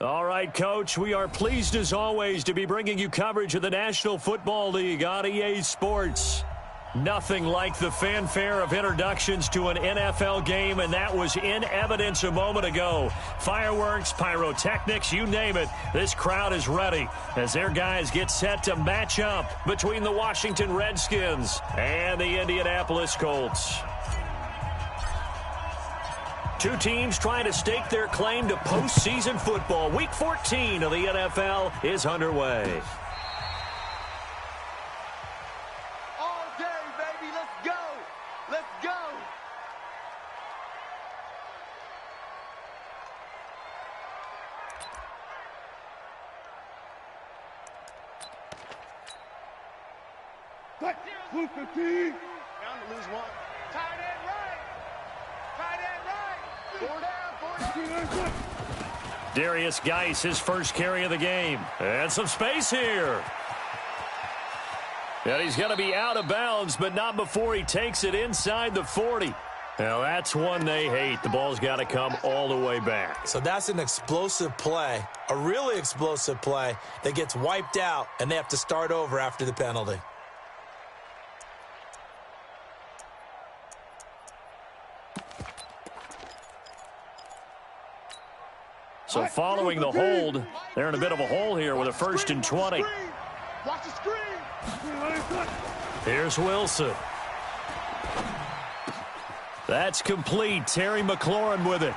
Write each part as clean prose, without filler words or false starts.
All right, Coach, we are pleased as always to be bringing you coverage of the National Football League on EA Sports. Nothing like the fanfare of introductions to an NFL game, and that was in evidence a moment ago. Fireworks, pyrotechnics, you name it. This crowd is ready as their guys get set to match up between the Washington Redskins and the Indianapolis Colts. Two teams trying to stake their claim to postseason football. Week 14 of the NFL is underway. Blue 15. Down to lose one. Tight end right. Tight end right. 4 down. Darius Geis, his first carry of the game. And some space here. And he's going to be out of bounds, but not before he takes it inside the 40. Now, that's one they hate. The ball's got to come all the way back. So that's an explosive play, a really explosive play that gets wiped out, and they have to start over after the penalty. So following the hold, they're in a bit of a hole here with a 1st and 20. Watch the screen. Here's Wilson. That's complete. Terry McLaurin with it.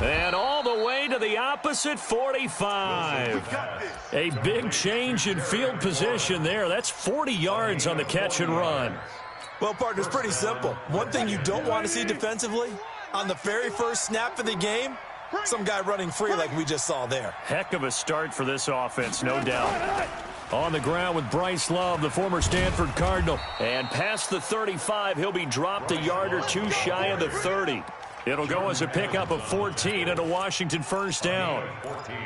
And all the way to the opposite 45. A big change in field position there. That's 40 yards on the catch and run. Well, partner, it's pretty simple. One thing you don't want to see defensively, on the very first snap of the game, some guy running free like we just saw there. Heck of a start for this offense, no doubt. On the ground with Bryce Love, the former Stanford Cardinal. And past the 35, he'll be dropped a yard or two shy of the 30. It'll go as a pickup of 14 and a Washington first down.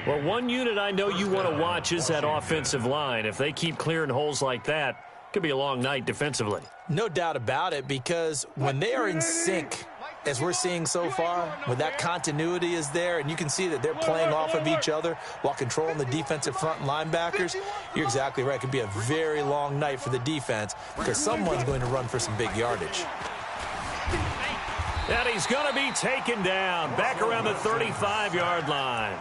Well, one unit I know you want to watch is that offensive line. If they keep clearing holes like that, it could be a long night defensively. No doubt about it, because when they are in sync, as we're seeing so far, when that continuity is there and you can see that they're playing off of each other while controlling the defensive front linebackers, you're exactly right. It could be a very long night for the defense because someone's going to run for some big yardage. And he's going to be taken down back around the 35-yard line.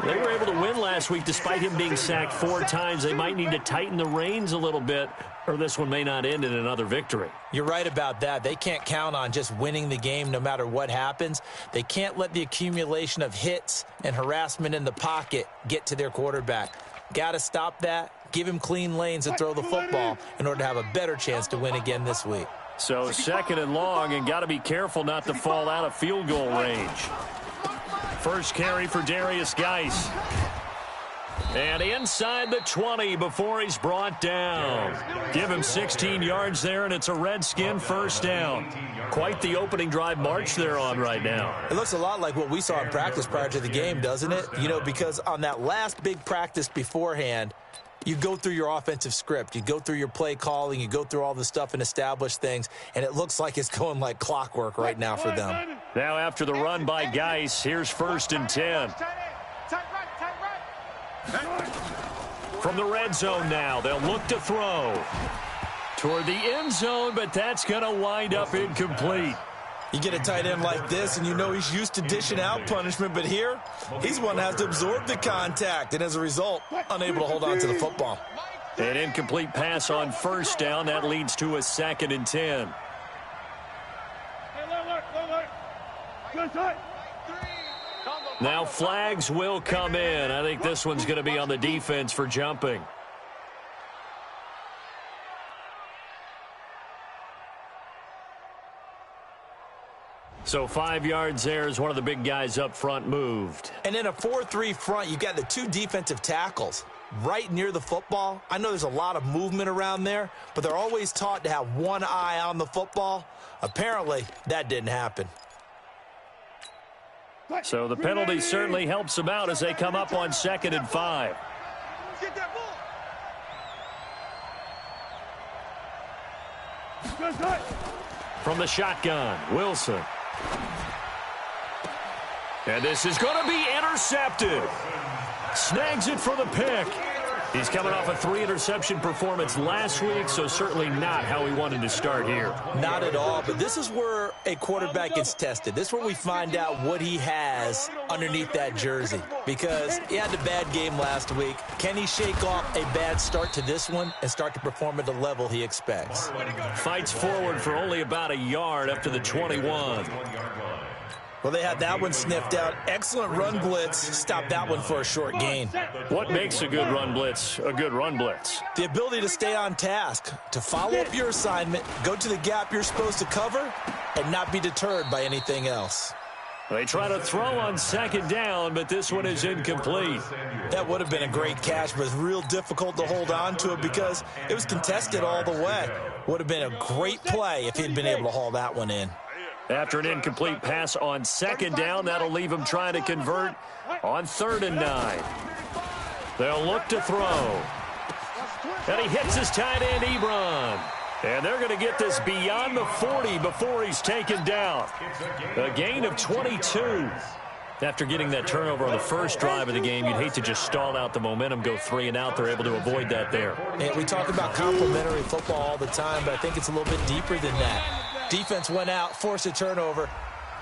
They were able to win last week despite him being sacked 4 times. They might need to tighten the reins a little bit, or this one may not end in another victory. You're right about that. They can't count on just winning the game no matter what happens. They can't let the accumulation of hits and harassment in the pocket get to their quarterback. Got to stop that, give him clean lanes to throw the football in order to have a better chance to win again this week. So 2nd and long, and got to be careful not to fall out of field goal range. First carry for Darius Geis. And inside the 20 before he's brought down. Give him 16 yards there, and it's a Redskin first down. Quite the opening drive march they're on right now. It looks a lot like what we saw in practice prior to the game, doesn't it? You know, because on that last big practice beforehand, you go through your offensive script. You go through your play calling. You go through all the stuff and establish things, and it looks like it's going like clockwork right now for them. Now after the run by Geis, here's 1st and 10. From the red zone now, they'll look to throw toward the end zone, but that's going to wind up incomplete. You get a tight end like this, and you know he's used to dishing out punishment, but here, he's one that has to absorb the contact, and as a result, unable to hold on to the football. An incomplete pass on first down. That leads to a 2nd and 10. Now flags will come in. I think this one's going to be on the defense for jumping. So 5 yards there as one of the big guys up front moved. And in a 4-3 front, you've got the 2 defensive tackles right near the football. I know there's a lot of movement around there, but they're always taught to have one eye on the football. Apparently, that didn't happen. So the penalty certainly helps them out as they come up on 2nd and 5. From the shotgun, Wilson. And this is going to be intercepted. Snags it for the pick. He's coming off a 3-interception performance last week, so certainly not how he wanted to start here. Not at all, but this is where a quarterback gets tested. This is where we find out what he has underneath that jersey, because he had a bad game last week. Can he shake off a bad start to this one and start to perform at the level he expects? Fights forward for only about a yard up to the 21. Well, they had that one sniffed out. Excellent run blitz. Stopped that one for a short gain. What makes a good run blitz a good run blitz? The ability to stay on task, to follow up your assignment, go to the gap you're supposed to cover, and not be deterred by anything else. They try to throw on second down, but this one is incomplete. That would have been a great catch, but it's real difficult to hold on to it because it was contested all the way. Would have been a great play if he'd been able to haul that one in. After an incomplete pass on second down, that'll leave him trying to convert on 3rd and 9. They'll look to throw. And he hits his tight end, Ebron. And they're going to get this beyond the 40 before he's taken down. A gain of 22. After getting that turnover on the first drive of the game, you'd hate to just stall out the momentum, go 3 and out. They're able to avoid that there. And we talk about complementary football all the time, but I think it's a little bit deeper than that. Defense went out, forced a turnover,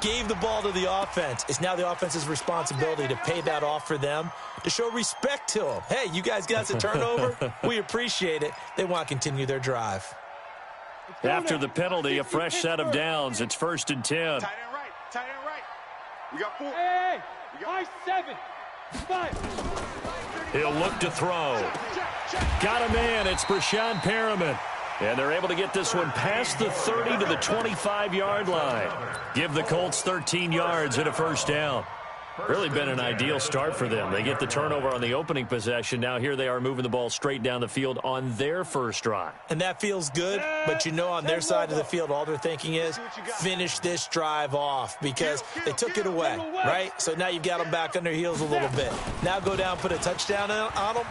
gave the ball to the offense. It's now the offense's responsibility to pay that off for them, to show respect to them. Hey, you guys got the turnover? We appreciate it. They want to continue their drive. After the penalty, a fresh set of downs. It's 1st and 10. Tight end right. Tight end right. We got 4. Hey, 7, 5. He'll look to throw. Got him in. It's Brashad Perriman. And they're able to get this one past the 30 to the 25-yard line. Give the Colts 13 yards and a first down. Really been an ideal start for them. They get the turnover on the opening possession. Now here they are moving the ball straight down the field on their first drive. And that feels good, but you know on their side of the field, all they're thinking is finish this drive off because they took it away, right? So now you've got them back on their heels a little bit. Now go down, put a touchdown on them.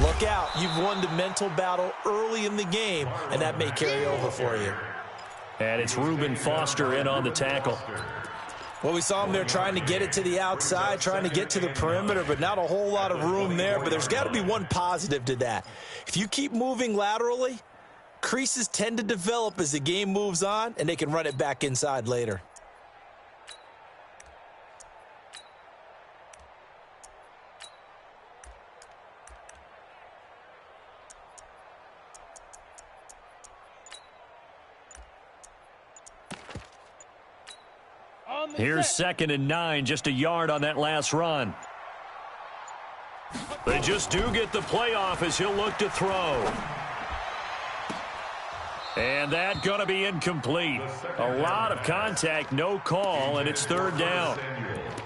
Look out. You've won the mental battle early in the game, and that may carry over for you. And it's Reuben Foster in on the tackle. Well, we saw him there trying to get it to the outside, trying to get to the perimeter, but not a whole lot of room there. But there's got to be one positive to that. If you keep moving laterally, creases tend to develop as the game moves on, and they can run it back inside later. Here's 2nd and 9, just a yard on that last run. They just do get the playoff as he'll look to throw. And that going to be incomplete. A lot of contact, no call, and it's 3rd down.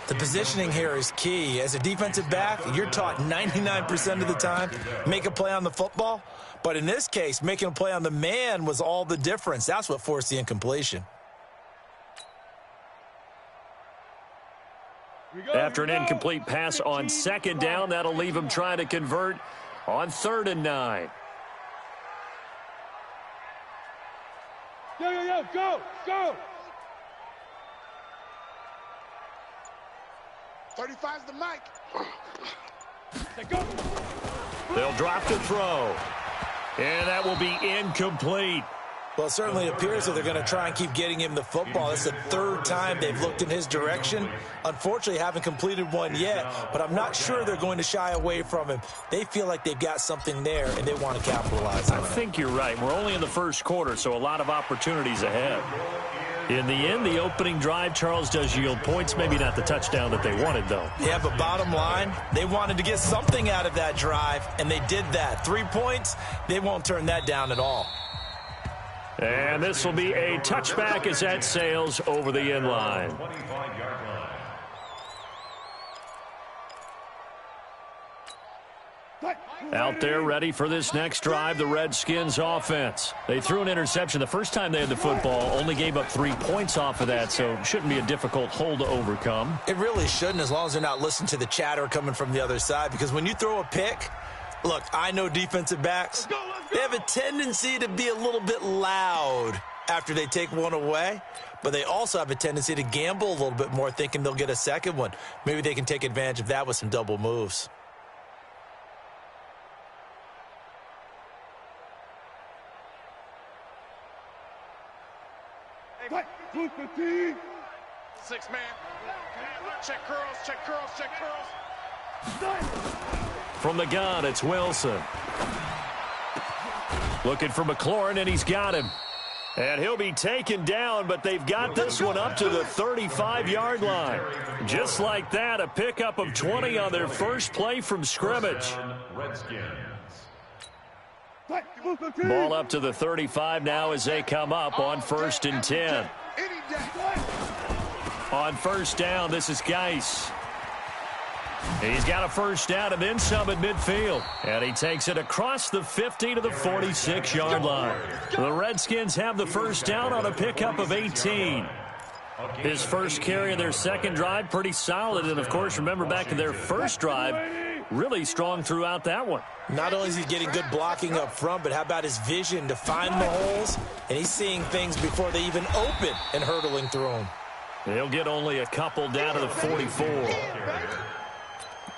The positioning here is key. As a defensive back, you're taught 99% of the time, make a play on the football. But in this case, making a play on the man was all the difference. That's what forced the incompletion. After an incomplete pass on 2nd down, that'll leave him trying to convert on 3rd and 9. Go! 35's the mic. Go! They'll drop to throw. And that will be incomplete. Well, it certainly appears that they're going to try and keep getting him the football. That's the 3rd time they've looked in his direction. Unfortunately, haven't completed one yet, but I'm not sure they're going to shy away from him. They feel like they've got something there, and they want to capitalize on it. I think you're right. We're only in the first quarter, so a lot of opportunities ahead. In the end, the opening drive, Charles, does yield points. Maybe not the touchdown that they wanted, though. Yeah, but bottom line, they wanted to get something out of that drive, and they did that. 3 points, they won't turn that down at all. And this will be a touchback as that sails over the end line. Out there ready for this next drive, the Redskins offense. They threw an interception the first time they had the football, only gave up 3 points off of that, so it shouldn't be a difficult hole to overcome. It really shouldn't, as long as they're not listening to the chatter coming from the other side, because when you throw a pick, look, I know defensive backs, they have a tendency to be a little bit loud after they take one away, but they also have a tendency to gamble a little bit more, thinking they'll get a second one. Maybe they can take advantage of that with some double moves. Six man. Check curls, check curls, check curls. From the gun, it's Wilson. Looking for McLaurin, and he's got him. And he'll be taken down, but they've got this one up to the 35-yard line. Just like that, a pickup of 20 on their first play from scrimmage. Ball up to the 35 now as they come up on 1st and 10. On first down, this is Geis. He's got a first down and then some at midfield. And he takes it across the 50 to the 46-yard line. The Redskins have the first down on a pickup of 18. His first carry of their second drive, pretty solid. And, of course, remember back to their first drive, really strong throughout that one. Not only is he getting good blocking up front, but how about his vision to find the holes? And he's seeing things before they even open and hurdling through them. He'll get only a couple down to the 44.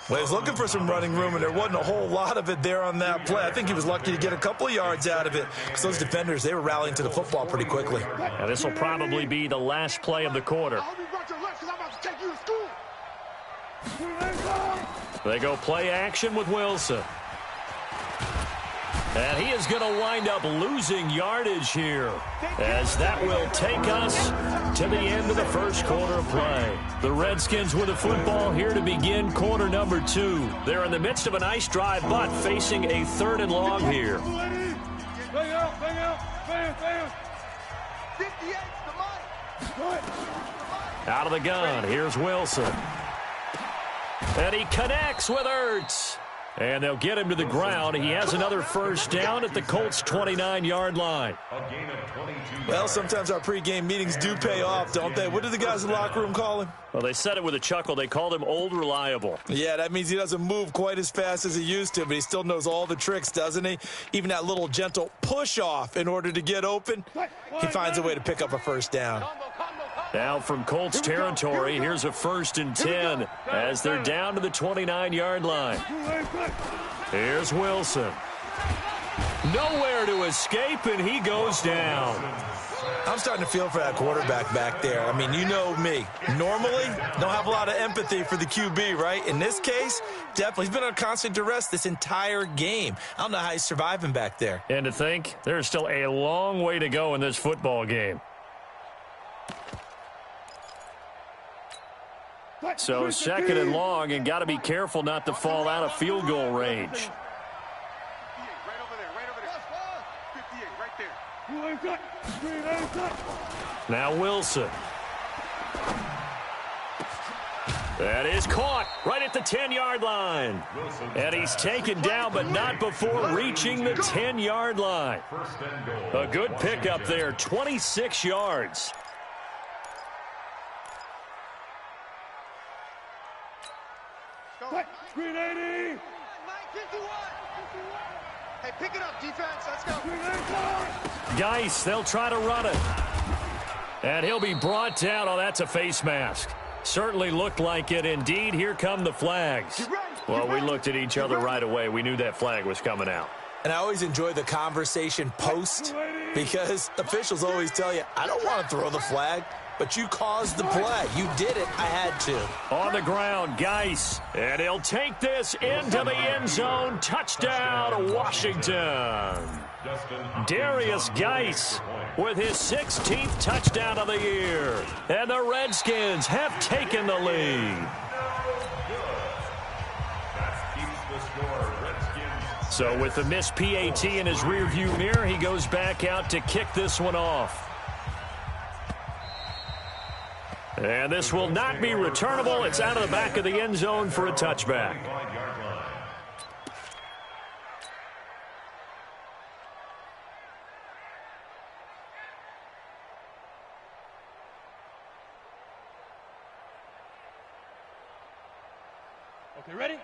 Well, he was looking for some running room, and there wasn't a whole lot of it there on that play. I think he was lucky to get a couple of yards out of it because those defenders, they were rallying to the football pretty quickly. Now, this will probably be the last play of the quarter. They go play action with Wilson. And he is going to wind up losing yardage here, as that will take us to the end of the first quarter of play. The Redskins with the football here to begin quarter number 2. They're in the midst of a nice drive, but facing a 3rd and long here. Bang out, bang out, bang, bang. 58's the money. Out of the gun, here's Wilson. And he connects with Ertz. And they'll get him to the ground. He has another first down at the Colts' 29-yard line. Well, sometimes our pregame meetings do pay off, don't they? What do the guys in the locker room call him? Well, they said it with a chuckle. They called him Old Reliable. Yeah, that means he doesn't move quite as fast as he used to, but he still knows all the tricks, doesn't he? Even that little gentle push-off in order to get open, he finds a way to pick up a first down. Now from Colts territory, here's a 1st and 10 as they're down to the 29-yard line. Here's Wilson. Nowhere to escape, and he goes down. I'm starting to feel for that quarterback back there. I mean, you know me. Normally, don't have a lot of empathy for the QB, right? In this case, definitely. He's been on constant duress this entire game. I don't know how he's surviving back there. And to think, there's still a long way to go in this football game. So 2nd and long, and got to be careful not to fall out of field goal range. Right over there, 58 right there. Now Wilson. That is caught right at the 10-yard line. And he's taken down, but not before reaching the 10-yard line. A good pickup there, 26 yards. Green 80. Hey, pick it up, defense. Let's go. Geis, they'll try to run it. And he'll be brought down. Oh, that's a face mask. Certainly looked like it. Indeed, here come the flags. Well, we looked at each other right away. We knew that flag was coming out. And I always enjoy the conversation post because officials always tell you, I don't want to throw the flag, but you caused the play. You did it. I had to. On the ground, Geis. And he'll take this into the end zone. Touchdown, Washington. Darius Geis with his 16th touchdown of the year. And the Redskins have taken the lead. So with the missed PAT in his rearview mirror, he goes back out to kick this one off. And this will not be returnable. It's out of the back of the end zone for a touchback.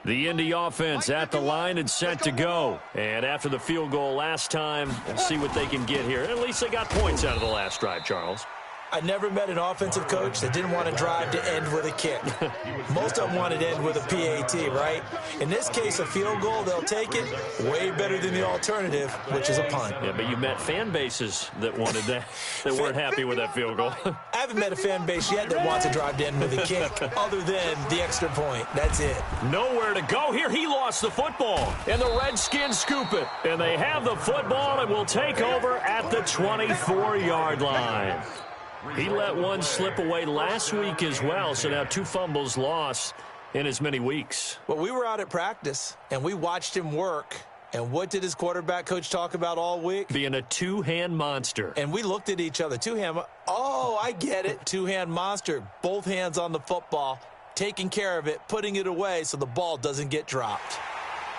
The Indy offense at the line and set to go. And after the field goal last time, we'll see what they can get here. At least they got points out of the last drive, Charles. I never met an offensive coach that didn't want to drive to end with a kick. Most of them wanted to end with a PAT, right? In this case, a field goal, they'll take it. Way better than the alternative, which is a punt. Yeah, but you met fan bases that wanted that, that weren't happy with that field goal. I haven't met a fan base yet that wants to drive to end with a kick, other than the extra point. That's it. Nowhere to go here. He lost the football, and the Redskins scoop it. And they have the football and will take over at the 24-yard line. He let one slip away last week as well, so now 2 fumbles lost in as many weeks. Well, we were out at practice, and we watched him work. And what did his quarterback coach talk about all week? Being a two-hand monster. And we looked at each other. Two-hand. Oh, I get it. Two-hand monster. Both hands on the football, taking care of it, putting it away so the ball doesn't get dropped.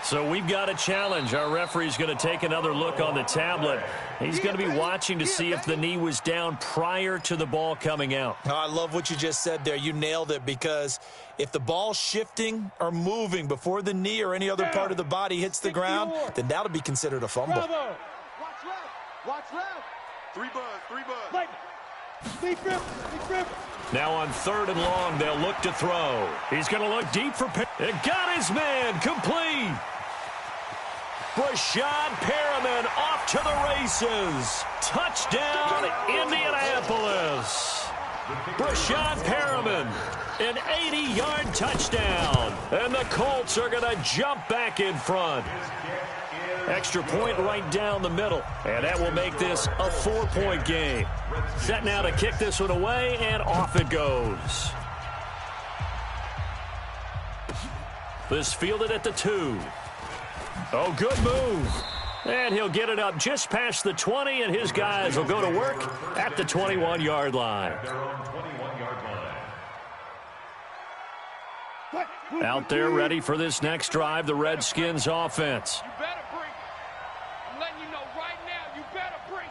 So we've got a challenge. Our referee's going to take another look on the tablet. He's going to be watching to see if the knee was down prior to the ball coming out. Oh, I love what you just said there. You nailed it, because if the ball's shifting or moving before the knee or any other part of the body hits the ground, then that'll be considered a fumble. Watch left. Watch left. 3 buzz. Deep grip. Now on 3rd and long, they'll look to throw. He's going to look deep for it. Got his man. Complete. Brashad Perriman off to the races. Touchdown, Indianapolis. Brashad Perriman, an 80-yard touchdown. And the Colts are going to jump back in front. Extra point right down the middle. And that will make this a 4-point game. Set now to kick this one away, and off it goes. This fielded at the 2. Oh, good move. And he'll get it up just past the 20, and his guys will go to work at the 21-yard line. Out there ready for this next drive, the Redskins offense. You better bring it. I'm letting you know right now, you better bring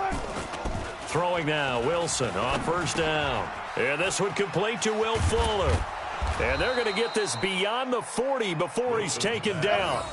it. Throwing now, Wilson on 1st down. And this one complete to Will Fuller. And they're going to get this beyond the 40 before he's taken down.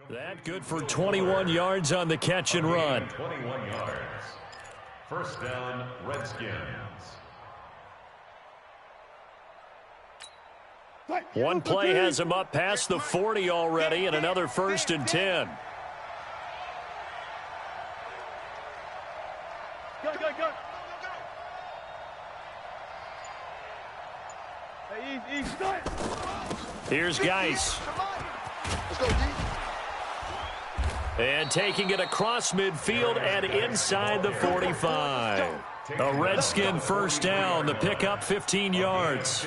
That good for 21 yards on the catch and run. 21 yards. 1st down, Redskins. One play has him up past the 40 already, and another 1st and 10. Go. Hey, easy. Here's Geis. Let's go, D. And taking it across midfield and inside the 45. A Redskin 1st down. The pickup 15 yards.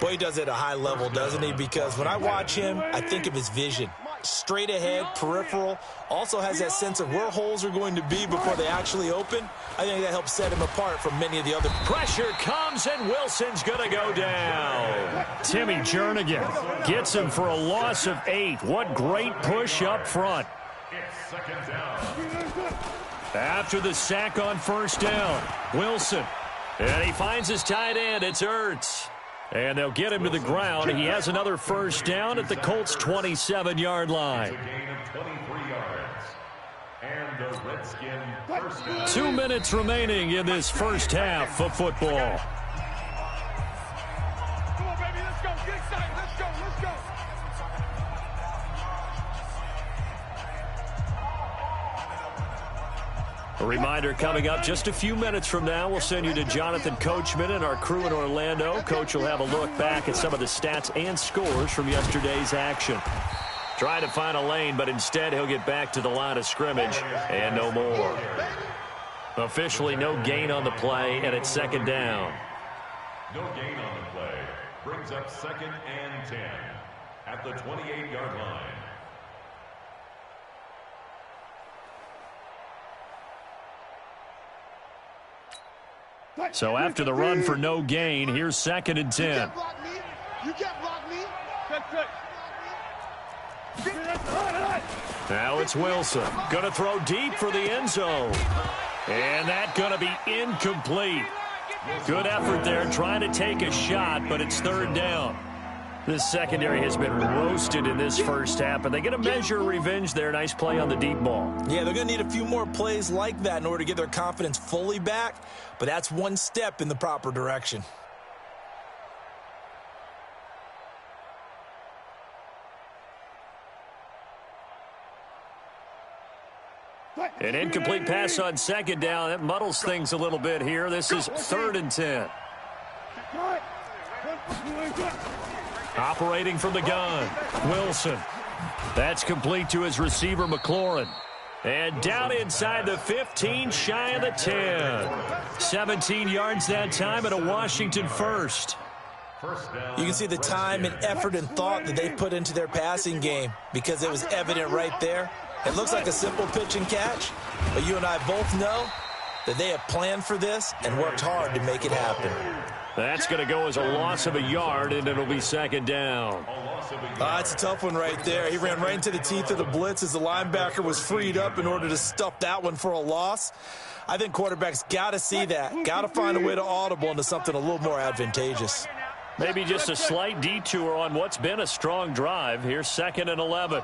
Boy, he does it at a high level, doesn't he? Because when I watch him, I think of his vision. Straight ahead, peripheral. Also has that sense of where holes are going to be before they actually open. I think that helps set him apart from many of the other. Pressure comes, and Wilson's going to go down. Timmy Jernigan gets him for a loss of 8. What great push up front. It's 2nd down. After the sack on 1st down, Wilson. And he finds his tight end. It's Ertz. And they'll get him to the ground. He has another 1st down at the Colts' 27-yard line. A gain of 23 yards. And the Redskin first down. 2 minutes remaining in this first half of football. Come on, baby, let's go. Get excited. Let's go. Let's go. A reminder coming up just a few minutes from now. We'll send you to Jonathan Coachman and our crew in Orlando. Coach will have a look back at some of the stats and scores from yesterday's action. Trying to find a lane, but instead he'll get back to the line of scrimmage and no more. Officially no gain on the play, and it's second down. No gain on the play. Brings up 2nd and 10 at the 28-yard line. So after the run for no gain, here's 2nd and 10. You can't block me. Now it's Wilson. Going to throw deep for the end zone. And that's going to be incomplete. Good effort there trying to take a shot, but it's 3rd down. This secondary has been roasted in this first half, but they get a measure of revenge there. Nice play on the deep ball. Yeah, they're going to need a few more plays like that in order to get their confidence fully back, but that's one step in the proper direction. An incomplete pass on 2nd down. That muddles things a little bit here. This is 3rd and 10. Operating from the gun, Wilson. That's complete to his receiver, McLaurin. And down inside the 15, shy of the 10. 17 yards that time and a Washington first. You can see the time and effort and thought that they put into their passing game because it was evident right there. It looks like a simple pitch and catch, but you and I both know that they have planned for this and worked hard to make it happen. That's going to go as a loss of a yard, and it'll be 2nd down. It's a tough one right there. He ran right into the teeth of the blitz as the linebacker was freed up in order to stuff that one for a loss. I think quarterbacks got to see that, got to find a way to audible into something a little more advantageous. Maybe just a slight detour on what's been a strong drive. Here's 2nd and 11.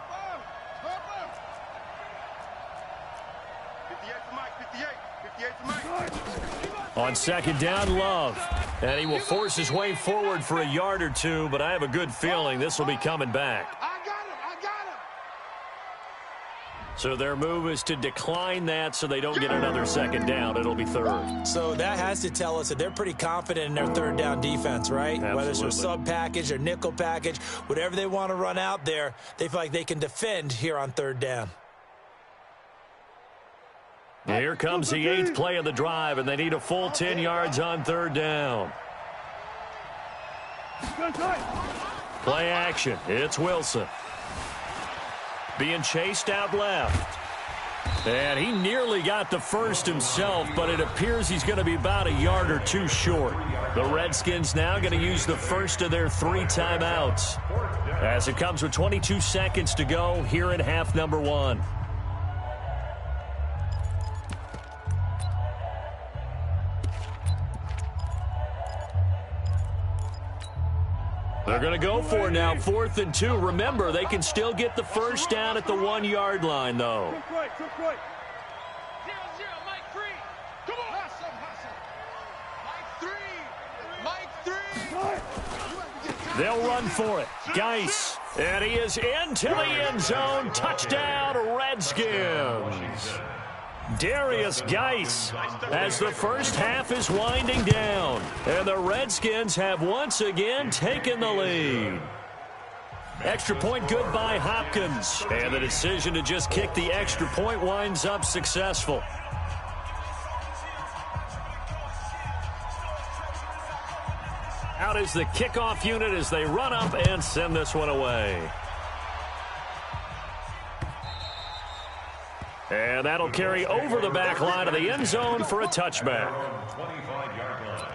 On 2nd down, Love. And he will force his way forward for a yard or two, but I have a good feeling this will be coming back. I got him. So their move is to decline that so they don't get another 2nd down. It'll be 3rd. So that has to tell us that they're pretty confident in their 3rd down defense, right? Absolutely. Whether it's their sub package or nickel package, whatever they want to run out there, they feel like they can defend here on 3rd down. Here comes the 8th play of the drive, and they need a full 10 yards on 3rd down. Play action. It's Wilson. Being chased out left. And he nearly got the first himself, but it appears he's going to be about a yard or two short. The Redskins now going to use the first of their 3 timeouts, as it comes with 22 seconds to go here in half number 1. They're going to go for it now, 4th and 2. Remember, they can still get the first down at the 1-yard line, though. Right. 0-0, Mike 3. Come on. Mike 3. They'll run for it. Geis. And he is into the end zone. Touchdown, Redskins. Darius Geis as the first half is winding down. And the Redskins have once again taken the lead. Extra point good by Hopkins. And the decision to just kick the extra point winds up successful. Out is the kickoff unit as they run up and send this one away. And that'll carry over the back line of the end zone for a touchback. 25-yard line.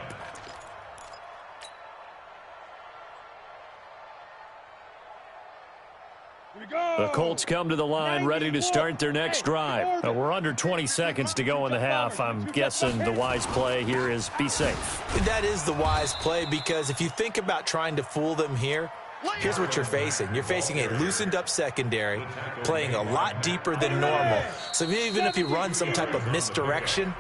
The Colts come to the line ready to start their next drive. We're under 20 seconds to go in the half. I'm guessing the wise play here is be safe. That is the wise play, because if you think about trying to fool them here, Here's what you're facing. You're facing a loosened-up secondary, playing a lot deeper than normal. So even if you run some type of misdirection,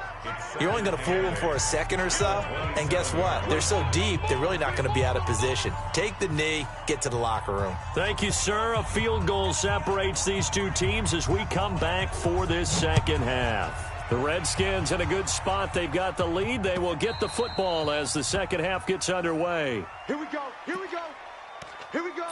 you're only going to fool them for a second or so. And guess what? They're so deep, they're really not going to be out of position. Take the knee, get to the locker room. Thank you, sir. A field goal separates these two teams as we come back for this second half. The Redskins in a good spot. They've got the lead. They will get the football as the second half gets underway. Here we go. Here we go. Here we go.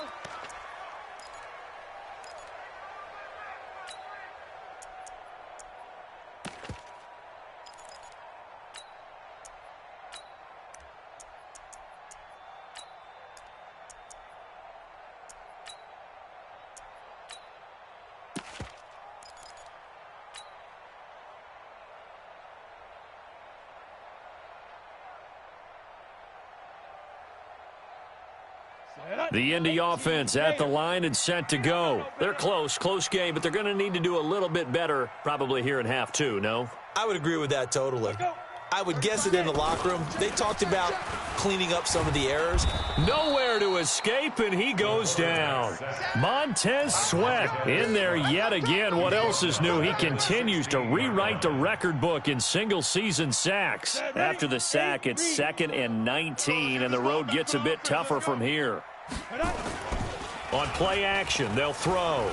The Indy offense at the line and set to go. They're close game, but they're going to need to do a little bit better probably here in half two, no? I would agree with that totally. I would guess it in the locker room. They talked about cleaning up some of the errors. Nowhere to escape, and he goes down. Montez Sweat in there yet again. What else is new? He continues to rewrite the record book in single-season sacks. After the sack, it's 2nd and 19, and the road gets a bit tougher from here. On play action, they'll throw.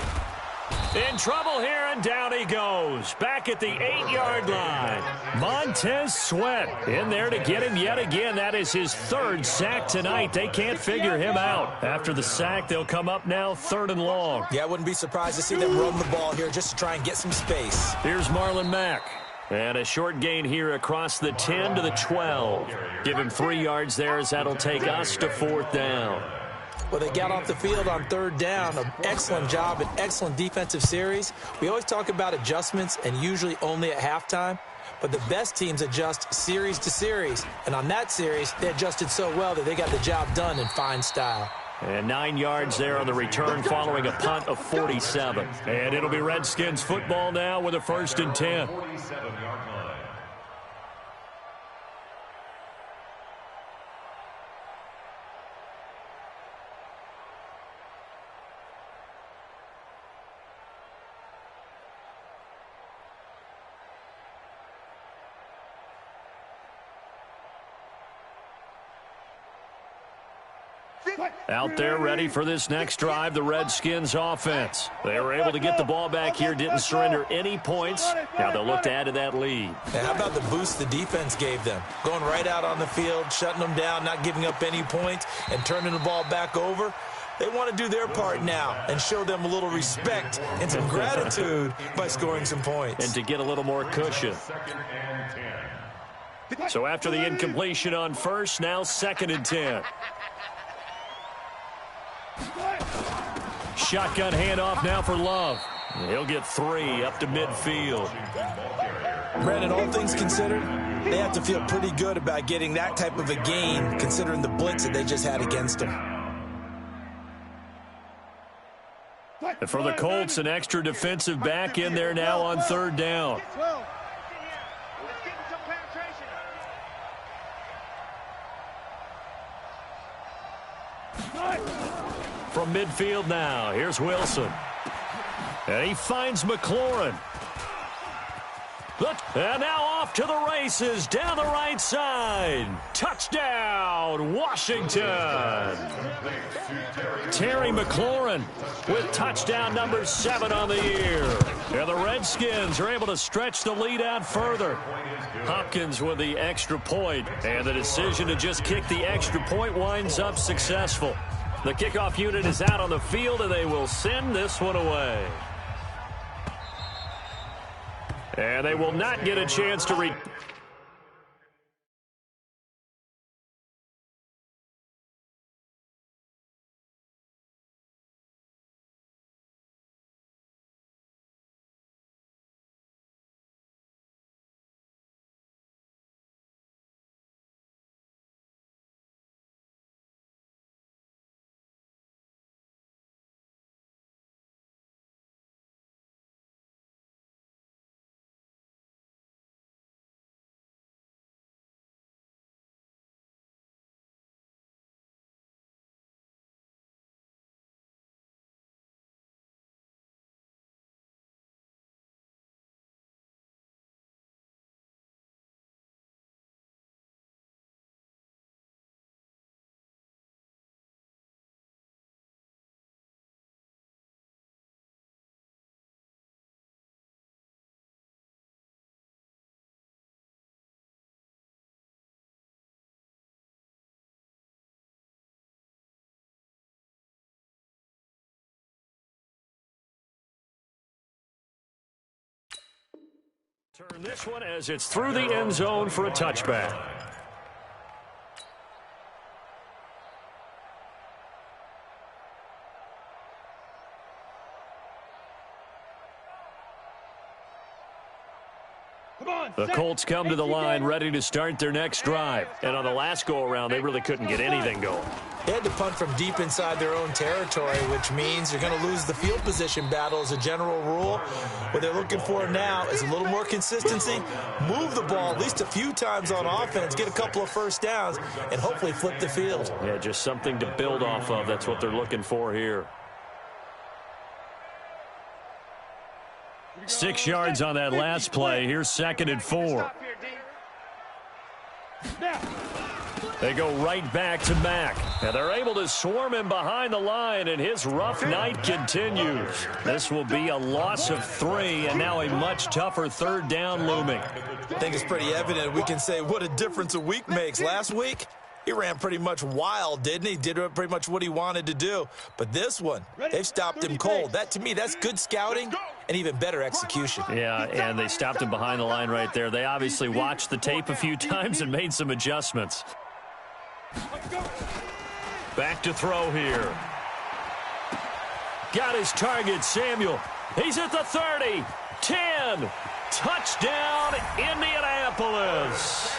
In trouble here, and down he goes. Back at the 8-yard line. Montez Sweat in there to get him yet again. That is his 3rd sack tonight. They can't figure him out. After the sack, they'll come up now 3rd and long. Yeah, I wouldn't be surprised to see them run the ball here just to try and get some space. Here's Marlon Mack. And a short gain here across the 10 to the 12. Give him 3 yards there as that'll take us to 4th down. Well, they got off the field on 3rd down. An excellent job, an excellent defensive series. We always talk about adjustments and usually only at halftime. But the best teams adjust series to series. And on that series, they adjusted so well that they got the job done in fine style. And 9 yards there on the return following a punt of 47. And it'll be Redskins football now with a 1st and 10. 47-yard line. Out there ready for this next drive, the Redskins offense. They were able to get the ball back here, didn't surrender any points. Now they'll look to add to that lead. Now, how about the boost the defense gave them? Going right out on the field, shutting them down, not giving up any points, and turning the ball back over. They want to do their part now and show them a little respect and some gratitude by scoring some points. And to get a little more cushion. 2nd and 10. So after the incompletion on 1st, now 2nd and 10. Shotgun handoff now for Love. He'll get 3 up to midfield. Brandon, all things considered, they have to feel pretty good about getting that type of a gain considering the blitz that they just had against them. And for the Colts, an extra defensive back in there now on 3rd down. From midfield now, here's Wilson. And he finds McLaurin. And now off to the races, down the right side. Touchdown, Washington. Terry McLaurin with touchdown number 7 on the year. And the Redskins are able to stretch the lead out further. Hopkins with the extra point, and the decision to just kick the extra point winds up successful. The kickoff unit is out on the field, and they will send this one away. And they will not get a chance to Turn this one as it's through the end zone for a touchback. The Colts come to the line ready to start their next drive. And on the last go-around, they really couldn't get anything going. They had to punt from deep inside their own territory, which means you're going to lose the field position battle as a general rule. What they're looking for now is a little more consistency, move the ball at least a few times on offense, get a couple of first downs, and hopefully flip the field. Yeah, just something to build off of. That's what they're looking for here. 6 yards on that last play. Here's 2nd and 4. They go right back to Mack. And they're able to swarm him behind the line, and his rough night continues. This will be a loss of 3, and now a much tougher 3rd down looming. I think it's pretty evident. We can say what a difference a week makes. Last week, he ran pretty much wild, didn't he? Did pretty much what he wanted to do. But this one, they've stopped him cold. That, to me, that's good scouting and even better execution. Yeah, and they stopped him behind the line right there. They obviously watched the tape a few times and made some adjustments. Back to throw here. Got his target, Samuel. He's at the 30, 10. Touchdown, Indianapolis.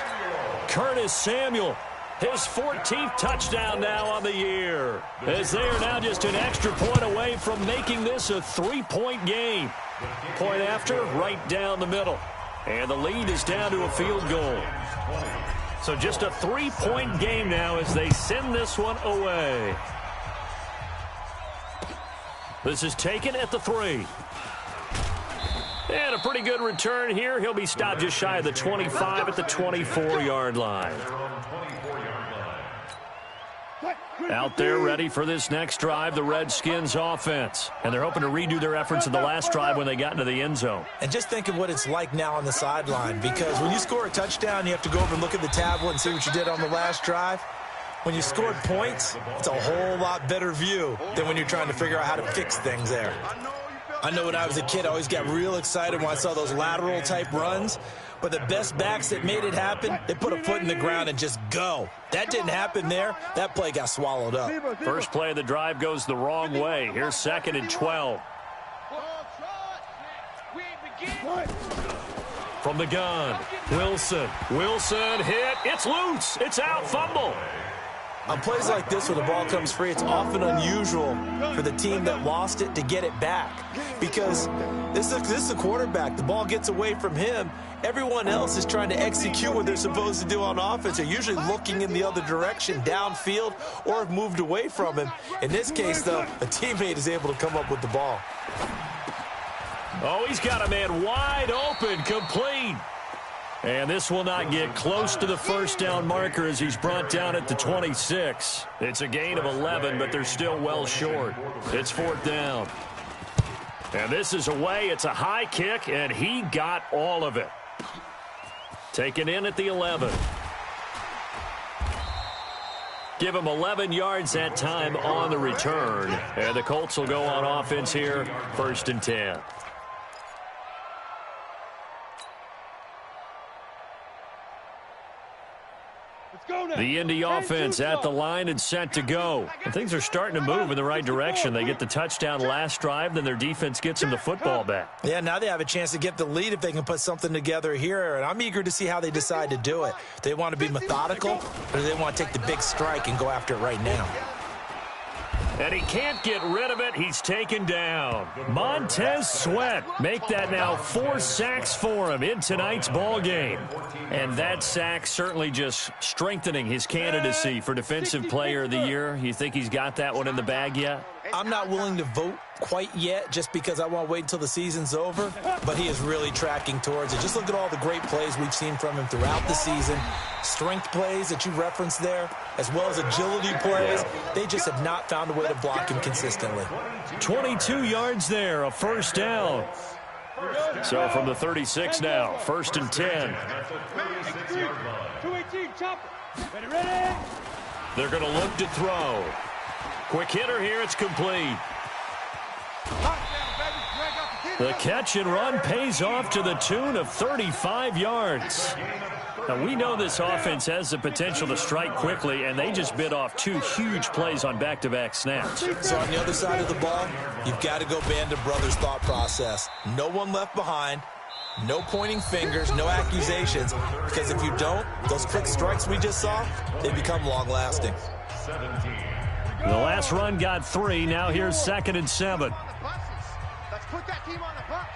Curtis Samuel. His 14th touchdown now on the year, as they are now just an extra point away from making this a 3-point game. Point after, right down the middle. And the lead is down to a field goal. So just a 3-point game now as they send this one away. This is taken at the 3. And a pretty good return here. He'll be stopped just shy of the 25 at the 24-yard line. Out there ready for this next drive, the Redskins offense. And they're hoping to redo their efforts in the last drive when they got into the end zone. And just think of what it's like now on the sideline, because when you score a touchdown, you have to go over and look at the tablet and see what you did on the last drive. When you scored points, it's a whole lot better view than when you're trying to figure out how to fix things there. I know when I was a kid, I always got real excited when I saw those lateral-type runs. But the best backs that made it happen, they put a foot in the ground and just go. That didn't happen there. That play got swallowed up. First play of the drive goes the wrong way. Here's 2nd and 12. From the gun, Wilson. Wilson hit. It's loose. It's out. Fumble. On plays like this where the ball comes free, it's often unusual for the team that lost it to get it back. Because this is a quarterback. The ball gets away from him. Everyone else is trying to execute what they're supposed to do on offense. They're usually looking in the other direction, downfield, or have moved away from him. In this case, though, a teammate is able to come up with the ball. Oh, he's got a man wide open, complete. And this will not get close to the first down marker as he's brought down at the 26. It's a gain of 11, but they're still well short. It's 4th down. And this is away. It's a high kick, and he got all of it. Taken in at the 11. Give him 11 yards that time on the return. And the Colts will go on offense here, 1st and 10. The Indy offense at the line and set to go. And things are starting to move in the right direction. They get the touchdown last drive, then their defense gets them the football back. Yeah, now they have a chance to get the lead if they can put something together here. And I'm eager to see how they decide to do it. Do they want to be methodical, or do they want to take the big strike and go after it right now? And he can't get rid of it. He's taken down. Montez Sweat make that now 4 sacks for him in tonight's ball game. And that sack certainly just strengthening his candidacy for Defensive Player of the Year. You think he's got that one in the bag yet? I'm not willing to vote quite yet just because I want to wait until the season's over, but he is really tracking towards it. Just look at all the great plays we've seen from him throughout the season. Strength plays that you referenced there, as well as agility plays. They just have not found a way to block him consistently. 22 yards there, a 1st down. So from the 36 now, 1st and 10. 218, chopper. Ready. They're going to look to throw. Quick hitter here, it's complete. Touchdown, baby. You ain't got the key. The catch and run pays off to the tune of 35 yards. Now, we know this offense has the potential to strike quickly, and they just bit off 2 huge plays on back-to-back snaps. So on the other side of the ball, you've got to go Band of Brothers thought process. No one left behind, no pointing fingers, no accusations, because if you don't, those quick strikes we just saw, they become long-lasting. The last run got 3. Now here's 2nd and 7. Let's put that team on the bus.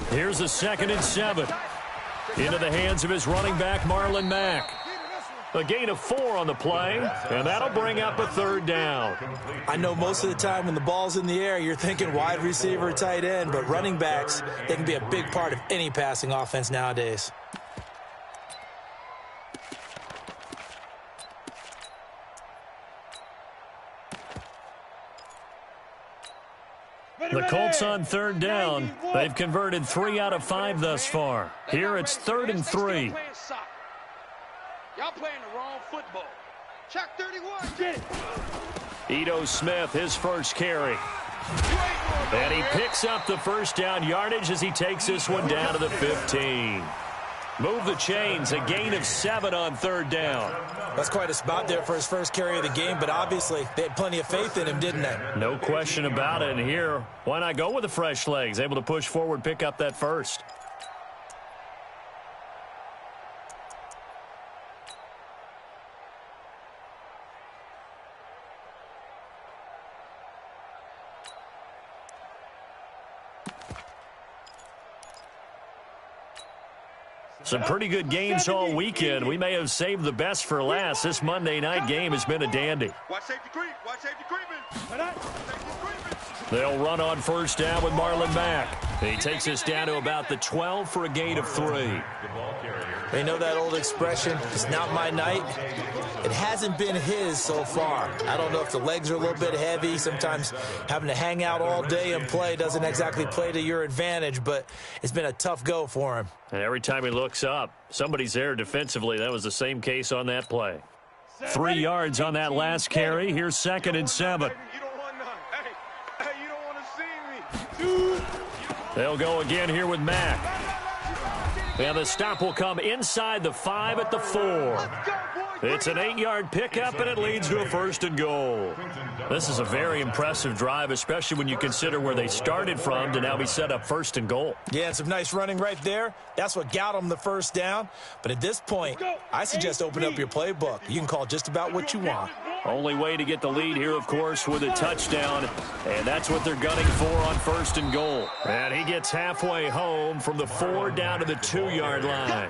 Here's a 2nd and 7. Into the hands of his running back, Marlon Mack. A gain of 4 on the play, and that'll bring up a 3rd down. I know most of the time when the ball's in the air, you're thinking wide receiver, tight end, but running backs, they can be a big part of any passing offense nowadays. The Colts on 3rd down. They've converted 3 out of 5 thus far. Here it's 3rd and 3. Y'all playing the wrong football. Check 31. Ito Smith, his first carry. And he picks up the 1st down yardage as he takes this one down to the 15. Move the chains, a gain of 7 on 3rd down. That's quite a spot there for his first carry of the game, but obviously they had plenty of faith in him, didn't they? No question about it. And here, why not go with the fresh legs? Able to push forward, pick up that 1st. Some pretty good games all weekend. We may have saved the best for last. This Monday night game has been a dandy. Watch safety creep. Watch safety creeping. They'll run on 1st down with Marlon Mack. He takes us down to about the 12 for a gain of 3. They know that old expression, it's not my night. It hasn't been his so far. I don't know if the legs are a little bit heavy. Sometimes having to hang out all day and play doesn't exactly play to your advantage, but it's been a tough go for him. And every time he looks up, somebody's there defensively. That was the same case on that play. 3 yards on that last carry. Here's 2nd and 7. You don't want none. Hey, you don't want to see me. They'll go again here with Mack. And the stop will come inside the 5 at the 4. It's an 8-yard pickup, and it leads to a 1st and goal. This is a very impressive drive, especially when you consider where they started from to now be set up 1st and goal. Yeah, and some nice running right there. That's what got them the 1st down. But at this point, I suggest open up your playbook. You can call just about what you want. Only way to get the lead here, of course, with a touchdown. And that's what they're gunning for on 1st and goal. And he gets halfway home from the 4 down to the 2-yard line.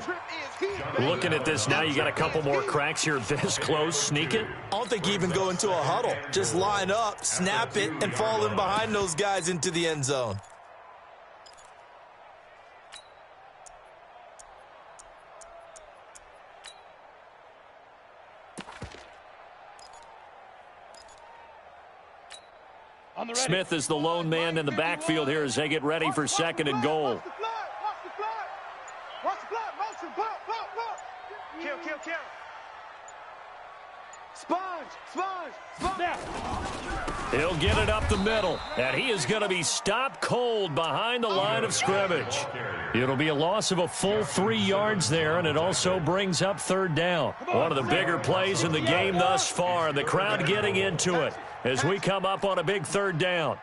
Looking at this now, you got a couple more cracks here this close. Sneak it? I don't think you even go into a huddle. Just line up, snap it, and fall in behind those guys into the end zone. Smith is the lone man in the backfield here as they get ready for 2nd and goal. Kill. Sponge. He'll get it up the middle, and he is going to be stopped cold behind the line of scrimmage. It'll be a loss of a full 3 yards there, and it also brings up 3rd down. One of the bigger plays in the game thus far, and the crowd getting into it as we come up on a big 3rd down.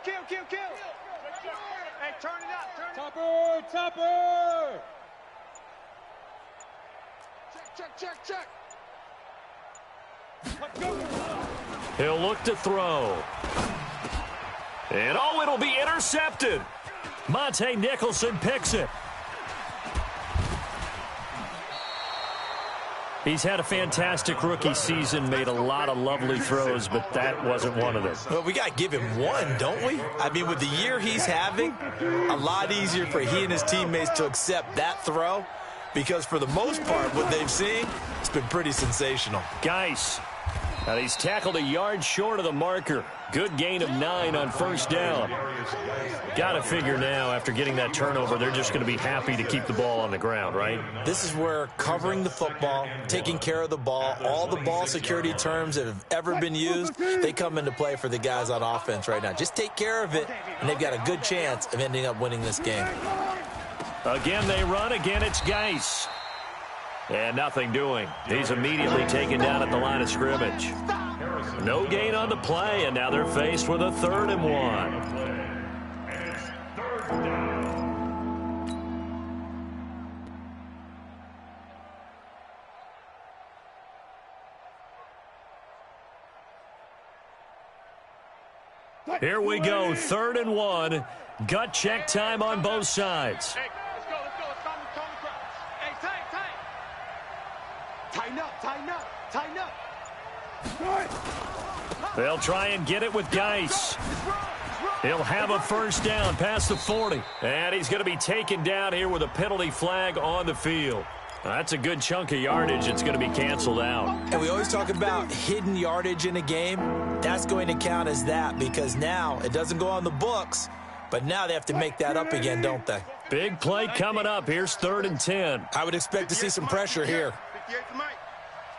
Kill. Hey, turn it up. Topper. Check. He'll look to throw. And, it'll be intercepted. Monte Nicholson picks it. He's had a fantastic rookie season, made a lot of lovely throws, but that wasn't one of them. Well, we got to give him one, don't we? I mean, with the year he's having, a lot easier for he and his teammates to accept that throw because for the most part, what they've seen, it's been pretty sensational. Geis And he's tackled a yard short of the marker. Good gain of 9 on first down. Got to figure now, after getting that turnover, they're just going to be happy to keep the ball on the ground, right? This is where covering the football, taking care of the ball, all the ball security terms that have ever been used, they come into play for the guys on offense right now. Just take care of it, and they've got a good chance of ending up winning this game. Again, they run. Again, it's Geis. And nothing doing. He's immediately taken down at the line of scrimmage. No gain on the play, and now they're faced with a 3rd and 1. And it's 3rd down. Here we go, 3rd and 1. Gut check time on both sides. Hey, let's go. It's calm the crowd. Hey, tight. Tighten up. They'll try and get it with Geis. He'll have a first down past the 40. And he's going to be taken down here with a penalty flag on the field. That's a good chunk of yardage. It's going to be canceled out. And we always talk about hidden yardage in a game. That's going to count as that because now it doesn't go on the books, but now they have to make that up again, don't they? Big play coming up. Here's 3rd and 10. I would expect to see some pressure here. 58 to Mike.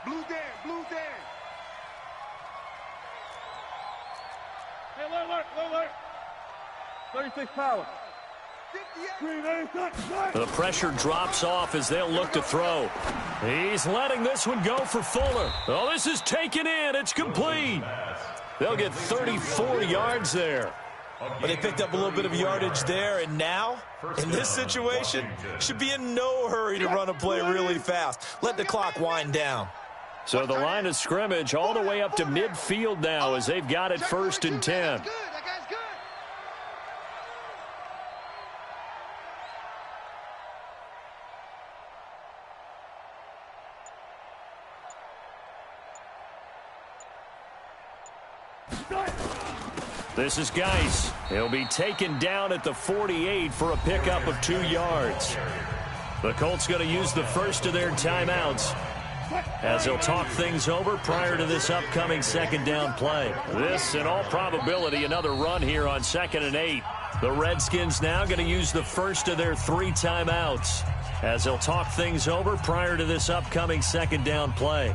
Blue Dan. Hey, alert. 36 power. The pressure drops off as they'll look to throw. He's letting this one go for Fuller. Oh, this is taken in. It's complete. They'll get 34 yards there. But they picked up a little bit of yardage there, and now, in this situation, should be in no hurry to run a play really fast. Let the clock wind down. So the line of scrimmage all the way up to midfield now as they've got it 1st and 10. This is Geis. He'll be taken down at the 48 for a pickup of 2 yards. The Colts going to use the first of their timeouts as they'll talk things over prior to this upcoming 2nd down play. This, in all probability, another run here on 2nd and 8. The Redskins now going to use the first of their 3 timeouts as they'll talk things over prior to this upcoming 2nd down play.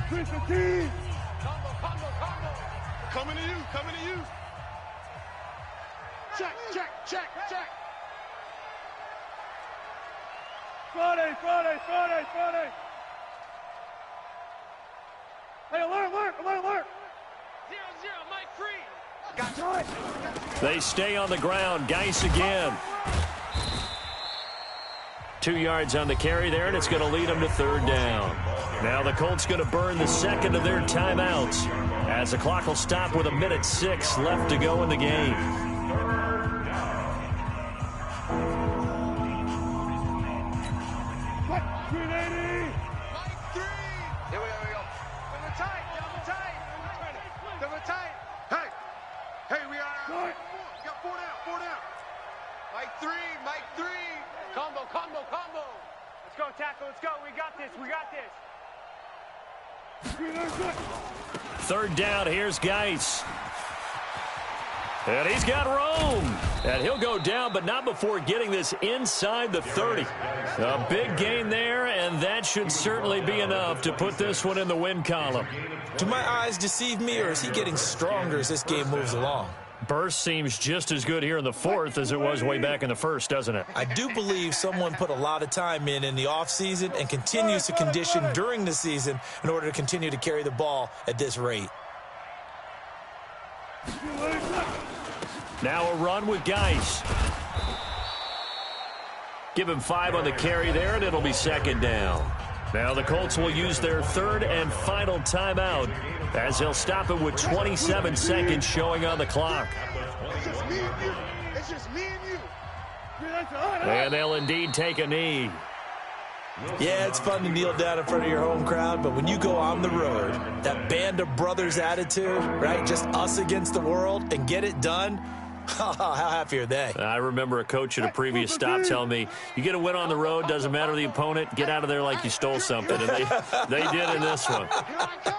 Combo. Coming to you. Check. Friday. Hey, alert. 0-0, Mike free. Gotcha. They stay on the ground. Geis again. 2 yards on the carry there, and it's going to lead them to 3rd down. Now the Colts going to burn the 2nd of their timeouts as the clock will stop with 1:06 left to go in the game. Here we go. Double tight. Hey, we are out. We got 4 down. Mike 3. Combo. Let's go, tackle. Let's go. We got this. 3rd down. Here's Geis. And he's got room. And he'll go down, but not before getting this inside the 30. A big gain there, and that should certainly be enough to put this one in the win column. Do my eyes deceive me, or is he getting stronger as this game moves along? Burst seems just as good here in the 4th as it was way back in the 1st, doesn't it? I do believe someone put a lot of time in the offseason and continues to condition during the season in order to continue to carry the ball at this rate. Now a run with Geis. Give him 5 on the carry there, and it'll be 2nd down. Now the Colts will use their 3rd and final timeout as they'll stop it with 27 seconds showing on the clock. It's just me and you. And they'll indeed take a knee. Yeah, it's fun to kneel down in front of your home crowd, but when you go on the road, that band of brothers attitude, right, just us against the world, and get it done, How happy are they? I remember a coach at a previous stop telling me, you get a win on the road, doesn't matter the opponent, get out of there like you stole something. And they did in this one. Here I come.